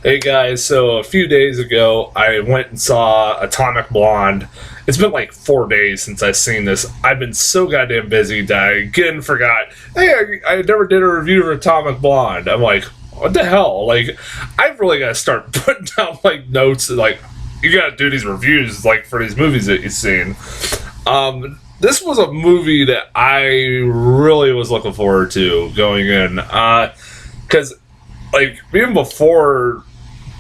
Hey guys, so a few days ago I went and saw Atomic Blonde. It's been like 4 days since I've seen this. I've been so goddamn busy that I again forgot. Hey, I never did a review of Atomic Blonde. I'm like, what the hell? Like, I've really got to start putting down like notes. Like, you got to do these reviews like for these movies that you've seen. This was a movie that I really was looking forward to going in, because like even before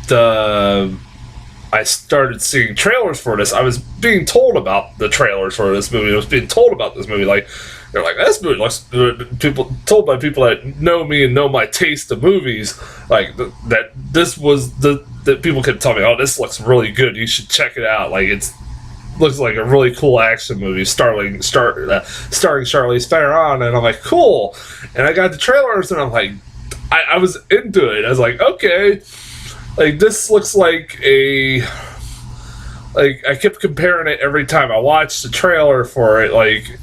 I started seeing trailers for this, I was being told about the trailers for this movie. I was being told about this movie. Like, they're like, this movie looks good. People told by people that know me and know my taste of movies, like that this was that people could tell me, oh, this looks really good. You should check it out. Like, it's looks like a really cool action movie starring Charlize Theron, and I'm like, cool. And I got the trailers, and I'm like, I was into it. I was like, okay. Like, this looks like I kept comparing it every time I watched the trailer for it. Like,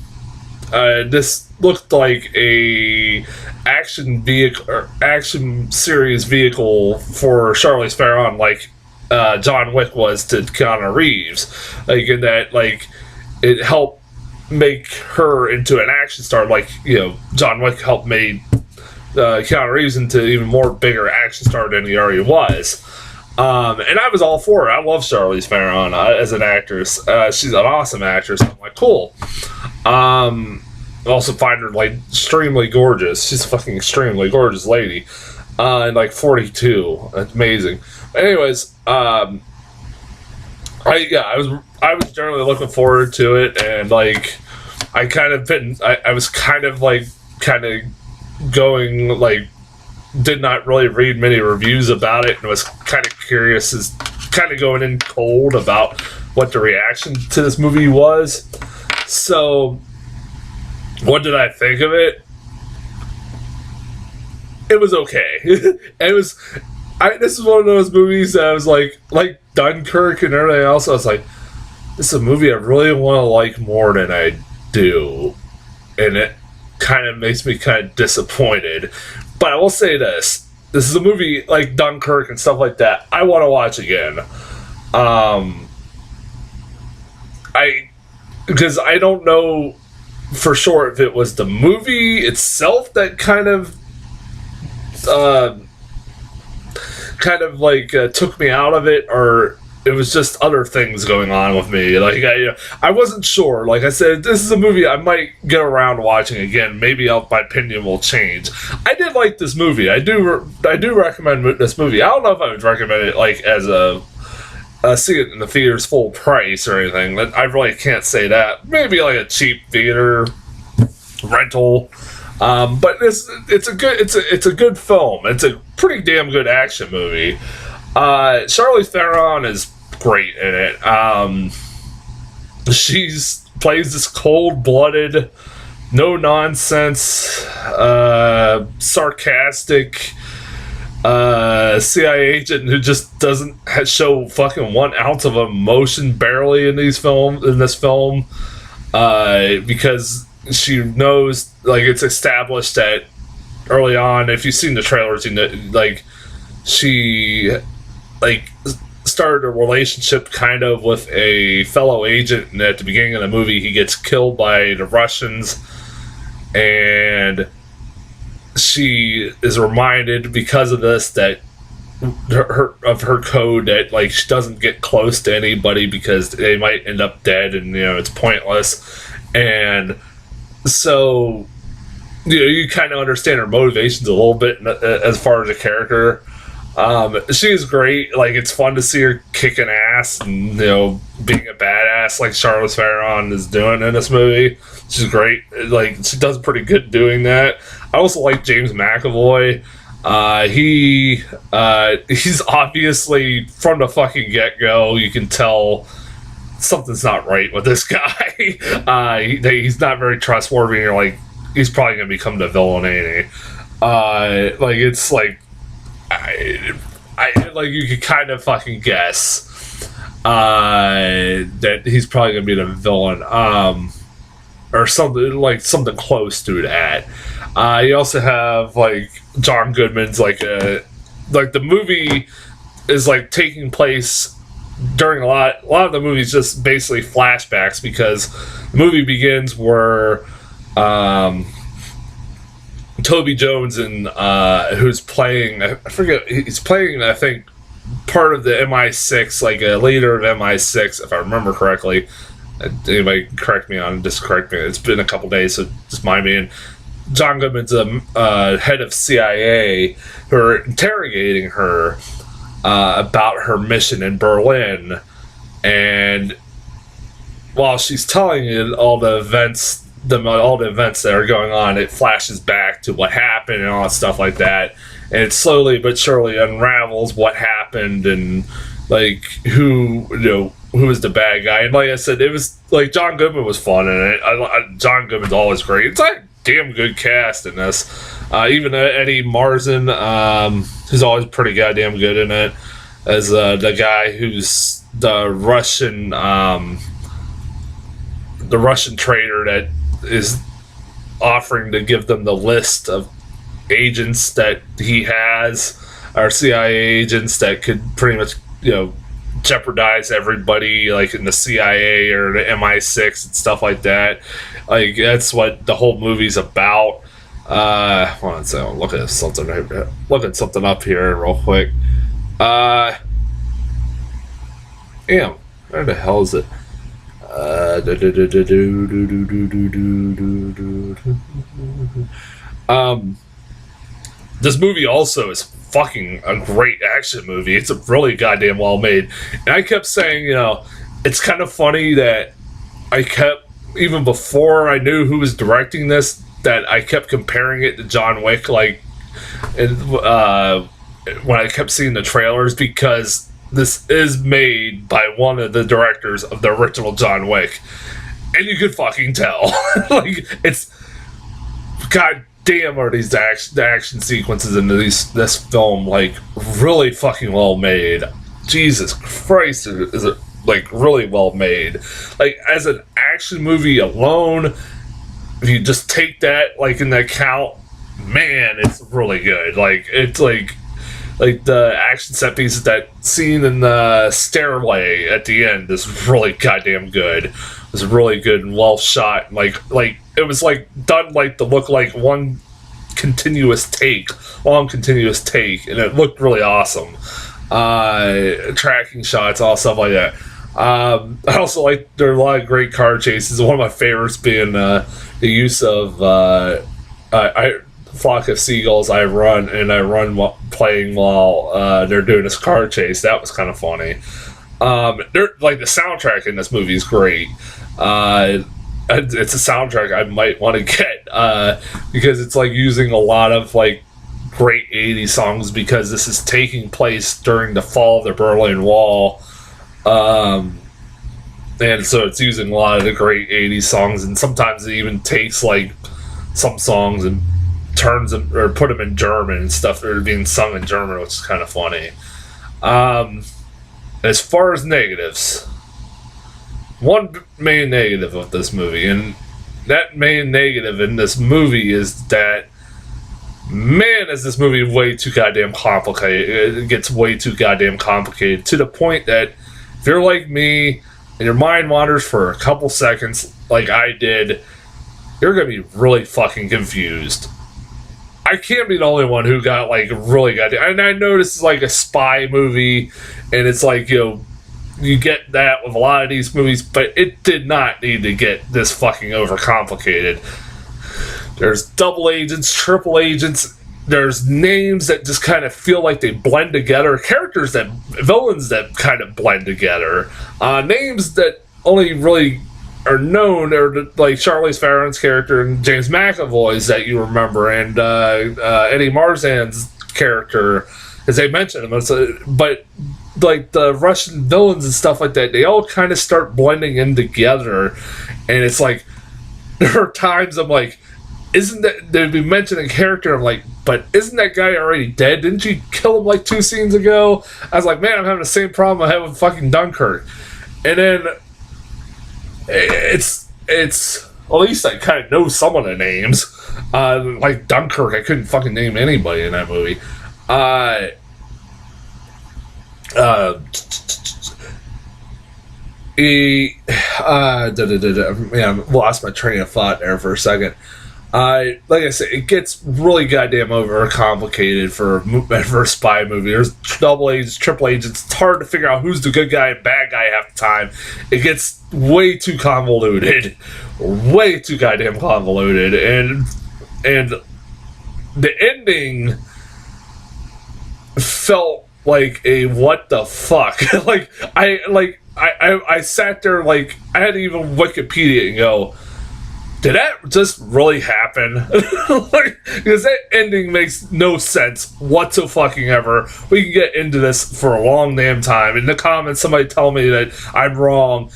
this looked like a action vehicle or action series vehicle for Charlize Theron, like John Wick was to Keanu Reeves. Like, in that, like, it helped make her into an action star. Like, you know, John Wick helped make Keanu Reeves into even more bigger action star than he already was. And I was all for it. I love Charlize Theron as an actress. She's an awesome actress. I'm like, cool. I also find her like extremely gorgeous. She's a fucking extremely gorgeous lady. And like 42. That's amazing. But anyways, I was generally looking forward to it, and like I was kind of going like, did not really read many reviews about it, and was kind of curious, is kind of going in cold about what the reaction to this movie was. So what did I think of it? It was okay. This is one of those movies that I was like Dunkirk and everything else. I was like, this is a movie I really want to like more than I do, and it kind of makes me kind of disappointed. But I will say this is a movie like Dunkirk and stuff like that I want to watch again. Because I don't know for sure if it was the movie itself that kind of took me out of it, or it was just other things going on with me. Like, I wasn't sure. Like I said, this is a movie I might get around to watching again. Maybe my opinion will change. I did like this movie. I do recommend this movie. I don't know if I would recommend it like as see it in the theaters full price or anything. I really can't say that. Maybe like a cheap theater rental. But it's a good film. It's a pretty damn good action movie. Charlize Theron is great in it. She's plays this cold-blooded, no-nonsense, sarcastic CIA agent who just doesn't show fucking 1 ounce of emotion barely in this film, because she knows, like, it's established that early on, if you've seen the trailers, you know, like, she like started a relationship kind of with a fellow agent, and at the beginning of the movie he gets killed by the Russians, and she is reminded because of this that her code, that like she doesn't get close to anybody because they might end up dead, and you know it's pointless. And so you kind of understand her motivations a little bit as far as a character. She's great. Like, it's fun to see her kicking ass and, you know, being a badass like Charlize Theron is doing in this movie. She's great. Like, she does pretty good doing that. I also like James McAvoy. He's obviously, from the fucking get-go, you can tell something's not right with this guy. He's not very trustworthy. You're like, he's probably gonna become the villain, ain't he? Like, it's like, I like, you could kind of fucking guess that he's probably gonna be the villain, or something close to that. You also have like John Goodman's like the movie is like taking place during a lot of the movies, just basically flashbacks, because the movie begins where Toby Jones and who's playing, I forget, he's playing, I think, part of the MI6, like a leader of MI6, if I remember correctly. Anybody correct me on, just correct me. It's been a couple days, so just mind me. And John Goodman's a head of CIA who are interrogating her about her mission in Berlin, and while she's telling it all the events that are going on, it flashes back to what happened and all that stuff like that, and it slowly but surely unravels what happened and like who is the bad guy. And like I said, it was like John Goodman was fun in it. John Goodman's always great. It's like damn good cast in this. Even Eddie Marsan, who's always pretty goddamn good in it, as the guy who's the Russian trader that is offering to give them the list of agents that he has, or CIA agents that could pretty much jeopardize everybody, like in the CIA or the MI6 and stuff like that. Like that's what the whole movie's about. Hold on a second, look at something up here real quick. Damn, where the hell is it? This movie also is fucking a great action movie. It's a really goddamn well made. And I kept saying, it's kind of funny that even before I knew who was directing this, that I kept comparing it to John Wick, when I kept seeing the trailers, because this is made by one of the directors of the original John Wick, and you could fucking tell. Like, it's god damn, are these the action sequences in this film like really fucking well made. Jesus Christ, is it like really well made. Like, as an action movie alone, if you just take that like in the account, man, it's really good. Like, it's like the action set pieces, that scene in the stairway at the end is really goddamn good. It was really good and well shot. Like it was like done like to look like one long continuous take, and it looked really awesome. Tracking shots, all stuff like that. I also like, there are a lot of great car chases. One of my favorites being the use of flock of seagulls. I run playing while they're doing this car chase. That was kind of funny. Like, the soundtrack in this movie is great. It's a soundtrack I might want to get, because it's like using a lot of like great 80s songs, because this is taking place during the fall of the Berlin Wall. And so it's using a lot of the great 80s songs, and sometimes it even takes like some songs and turns them or put them in German and stuff that are being sung in German, which is kind of funny. As far as negatives, one main negative of this movie, and that main negative in this movie is that, man, is this movie way too goddamn complicated. It gets way too goddamn complicated, to the point that if you're like me and your mind wanders for a couple seconds like I did, you're going to be really fucking confused. I can't be the only one who got like really goddamn... And I know this is like a spy movie, and it's like, you get that with a lot of these movies, but it did not need to get this fucking overcomplicated. There's double agents, triple agents, there's names that just kind of feel like they blend together, villains that kind of blend together, names that only really are known, or like Charlize Theron's character and James McAvoy's that you remember, and Eddie Marsan's character, as they mentioned him. But like the Russian villains and stuff like that, they all kind of start blending in together, and it's like, there are times I'm like, isn't that, they'd be mentioning a character, I'm like, but isn't that guy already dead? Didn't you kill him like 2 scenes ago? I was like, man, I'm having the same problem I had with fucking Dunkirk. And then it's at least I kind of know some of the names. Like Dunkirk, I couldn't fucking name anybody in that movie. lost my train of thought there for a second. Like I said, it gets really goddamn overcomplicated for a spy movie. There's double agents, triple agents. It's hard to figure out who's the good guy and bad guy half the time. It gets way too convoluted, way too goddamn convoluted, and the ending felt like a what the fuck. I sat there like I had to even Wikipedia and go, did that just really happen? Because that ending makes no sense whatsoever. We can get into this for a long damn time. In the comments, somebody tell me that I'm wrong.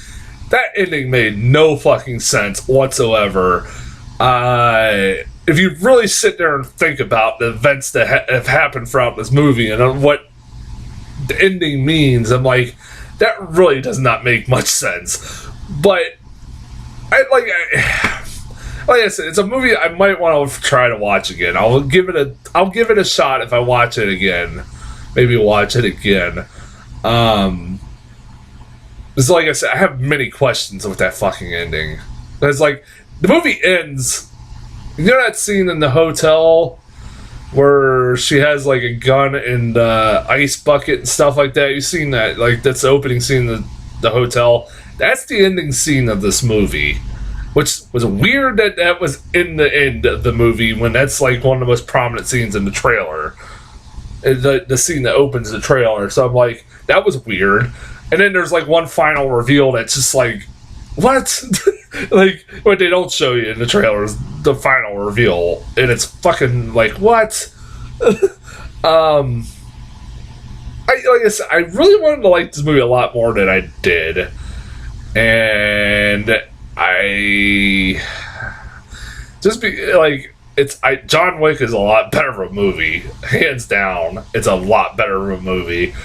That ending made no fucking sense whatsoever. If you really sit there and think about the events that have happened throughout this movie and what the ending means, I'm like, that really does not make much sense. But like I said, it's a movie I might want to try to watch again. I'll give it a shot if I watch it again. Maybe watch it again. It's like I said, I have many questions with that fucking ending. It's like the movie ends. You know that scene in the hotel where she has like a gun and ice bucket and stuff like that? You've seen that? Like that's the opening scene of the hotel. That's the ending scene of this movie. Which was weird that was in the end of the movie when that's like one of the most prominent scenes in the trailer. The scene that opens the trailer. So I'm like, that was weird. And then there's like one final reveal that's just like, what? Like, what they don't show you in the trailer is the final reveal. And it's fucking like, what? Like I said, I really wanted to like this movie a lot more than I did. And I just be like, John Wick is a lot better of a movie, hands down. It's a lot better of a movie.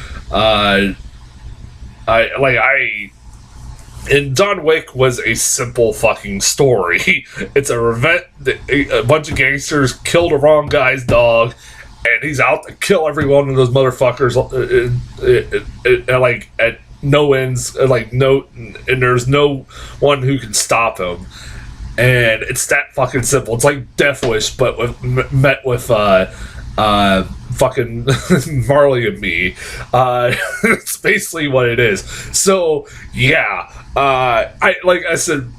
And John Wick was a simple fucking story. It's a revenge. A bunch of gangsters killed the wrong guy's dog, and he's out to kill every one of those motherfuckers. Like at no ends, like no, and there's no one who can stop him. And it's that fucking simple. It's like Death Wish, but met with fucking Marley and Me. It's basically what it is. So yeah, like I said,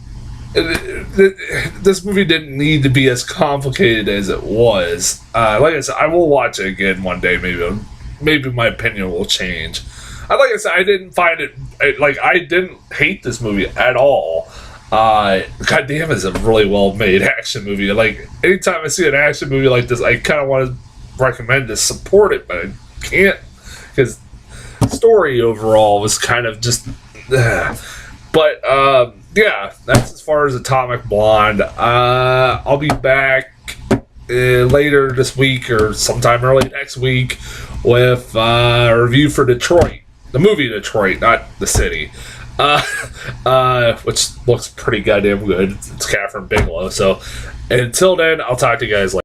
this movie didn't need to be as complicated as it was. Like I said, I will watch it again one day. Maybe my opinion will change. Like I said, I didn't find it like I didn't hate this movie at all. God damn, it's a really well made action movie. Like anytime I see an action movie like this, I kind of want to recommend to support it, but I can't because the story overall was kind of just. But yeah, that's as far as Atomic Blonde. I'll be back later this week or sometime early next week with a review for Detroit. The movie Detroit, not the city. Which looks pretty goddamn good. It's Catherine Bigelow. So until then, I'll talk to you guys later.